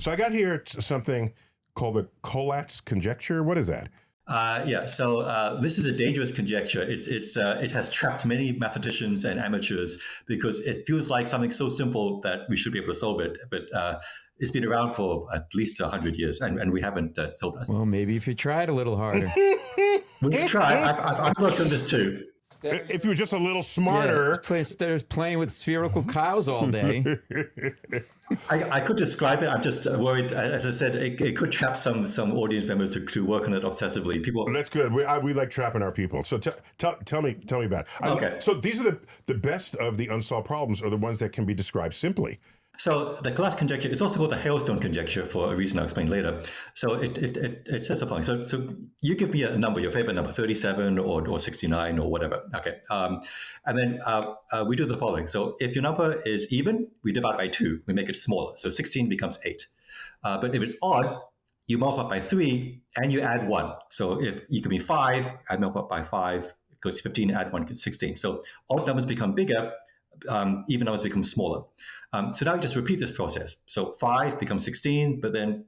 So I got here something called the Collatz Conjecture. What is that? So this is a dangerous conjecture. It has trapped many mathematicians and amateurs because it feels like something so simple that we should be able to solve it. But it's been around for at least 100 years, and we haven't solved it. Well, maybe if you tried a little harder. We've tried. I've worked on this too. If you were just a little smarter. Yeah, instead of playing with spherical cows all day. I could describe it. I'm just worried. As I said, it could trap some audience members to work on it obsessively. People. That's good. We like trapping our people. So tell me about it. Okay. So these are the best of the unsolved problems are the ones that can be described simply. So the Collatz conjecture, it's also called the hailstone conjecture for a reason I'll explain later. So it says the following. So you give me a number, your favorite number, 37 or 69 or whatever. Okay. And then we do the following. So if your number is even, we divide by 2. We make it smaller. So 16 becomes 8. But if it's odd, you multiply by 3 and you add 1. So if you give me 5, I multiply by 5. It goes 15, add 1, gives 16. So odd numbers become bigger. Even numbers become smaller. So now you just repeat this process. So 5 becomes 16, but then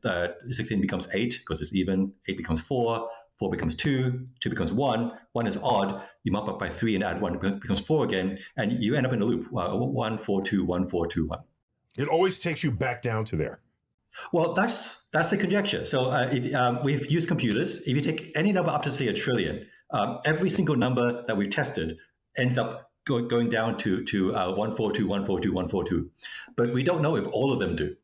16 becomes 8 because it's even. 8 becomes 4. 4 becomes 2. 2 becomes 1. 1 is odd. You multiply by 3 and add 1. It becomes 4 again. And you end up in a loop. 1, 4, 2, 1, 4, 2, 1. It always takes you back down to there. Well, that's the conjecture. So we've used computers. If you take any number up to, say, 1 trillion, every single number that we've tested ends up going down to 142, 142, 142. But we don't know if all of them do.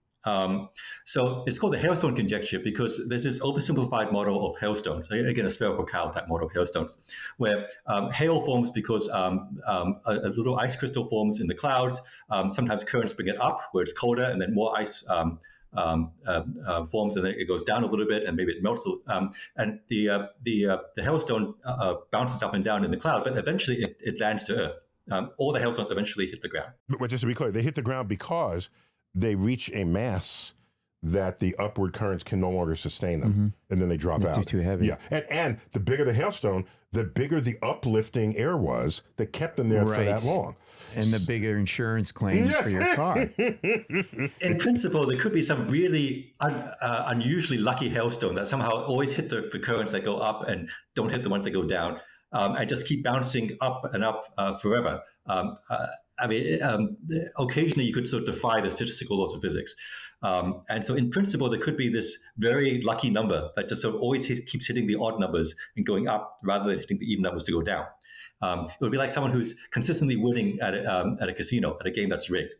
So it's called the hailstone conjecture because there's this oversimplified model of hailstones, again, a spherical cow type model of hailstones, where hail forms because a little ice crystal forms in the clouds. Sometimes currents bring it up where it's colder, and then more ice forms, and then it goes down a little bit, and maybe it melts. And the hailstone bounces up and down in the cloud, but eventually it lands to Earth. All the hailstones eventually hit the ground. But just to be clear, they hit the ground because they reach a mass that the upward currents can no longer sustain them, and then they drop out. Too heavy. Yeah, and the bigger the hailstone, the bigger the uplifting air was that kept them there for that long. And the bigger insurance claims for your car. In principle, there could be some really unusually lucky hailstone that somehow always hit the currents that go up and don't hit the ones that go down, and just keep bouncing up and up forever. Occasionally you could sort of defy the statistical laws of physics. And so in principle, there could be this very lucky number that just sort of always keeps hitting the odd numbers and going up rather than hitting the even numbers to go down. It would be like someone who's consistently winning at a casino, at a game that's rigged.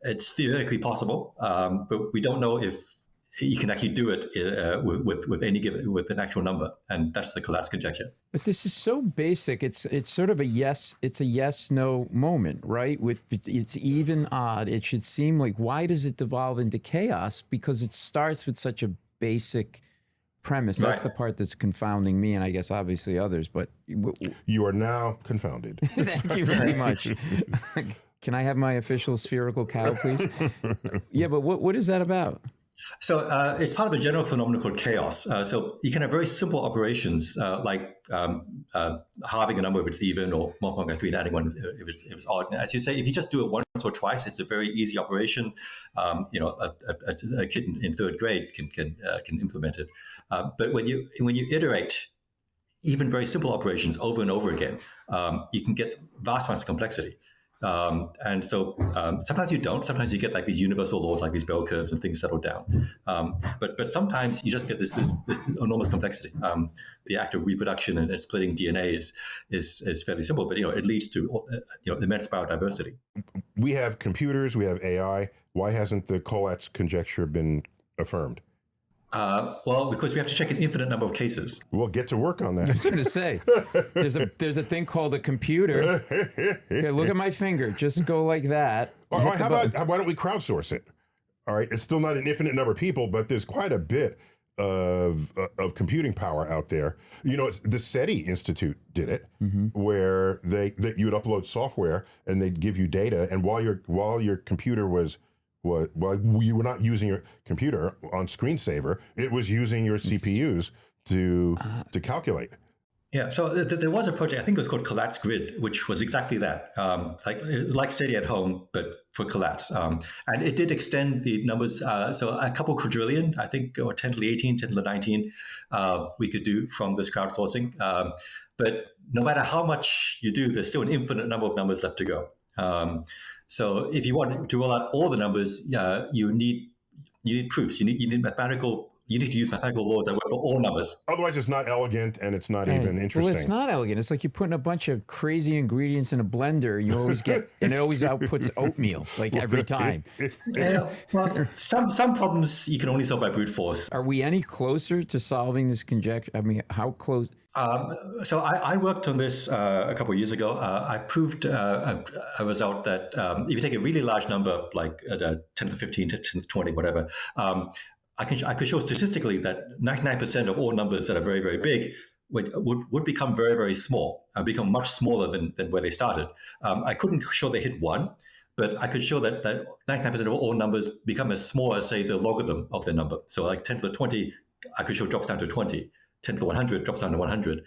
It's theoretically possible, but we don't know if you can actually do it with an actual number, and that's the Collatz conjecture. But this is so basic. It's sort of a yes/no moment, right? It's even odd. It should seem like, why does it devolve into chaos? Because it starts with such a basic premise. That's the part that's confounding me, and I guess obviously others. But you are now confounded. Thank you very much. Can I have my official spherical cow, please? Yeah, but what is that about? So it's part of a general phenomenon called chaos. So you can have very simple operations like halving a number if it's even, or multiplying by 3 and adding 1 if it's odd. And as you say, if you just do it once or twice, it's a very easy operation. A kid in 3rd grade can implement it. But when you iterate even very simple operations over and over again, you can get vast amounts of complexity. And so sometimes you don't. Sometimes you get like these universal laws, like these bell curves, and things settle down. But sometimes you just get this enormous complexity. The act of reproduction and splitting DNA is fairly simple, but it leads to immense biodiversity. We have computers. We have AI. Why hasn't the Collatz conjecture been affirmed? Well, because we have to check an infinite number of cases. We'll get to work on that. I was going to say, there's a thing called a computer. Here, look at my finger. Just go like that. Why don't we crowdsource it? All right, it's still not an infinite number of people, but there's quite a bit of computing power out there. The SETI Institute did it, where you would upload software and they'd give you data, and while your computer was you were not using your computer on screensaver, it was using your CPUs to calculate. Yeah, so there was a project, I think it was called Collatz Grid, which was exactly that, like SETI at home, but for Collatz. And it did extend the numbers, so a couple quadrillion, I think, or 10 to the 18, 10 to the 19, we could do from this crowdsourcing. But no matter how much you do, there's still an infinite number of numbers left to go. So if you want to roll out all the numbers, you need proofs. You need to use mathematical laws that work for all numbers. Otherwise, it's not elegant and it's not even interesting. Well, it's not elegant. It's like you're putting a bunch of crazy ingredients in a blender, and you always get, and it always outputs oatmeal, like every time. Yeah, well, some problems you can only solve by brute force. Are we any closer to solving this conjecture? I mean, how close? So I worked on this a couple of years ago. I proved a result that if you take a really large number, like 10 to the 15, 10 to the 20, whatever, I could show statistically that 99% of all numbers that are very, very big would become very, very small, become much smaller than where they started. I couldn't show they hit 1, but I could show that 99% of all numbers become as small as, say, the logarithm of their number. So like 10 to the 20, I could show drops down to 20. 10 to the 100 drops down to 100.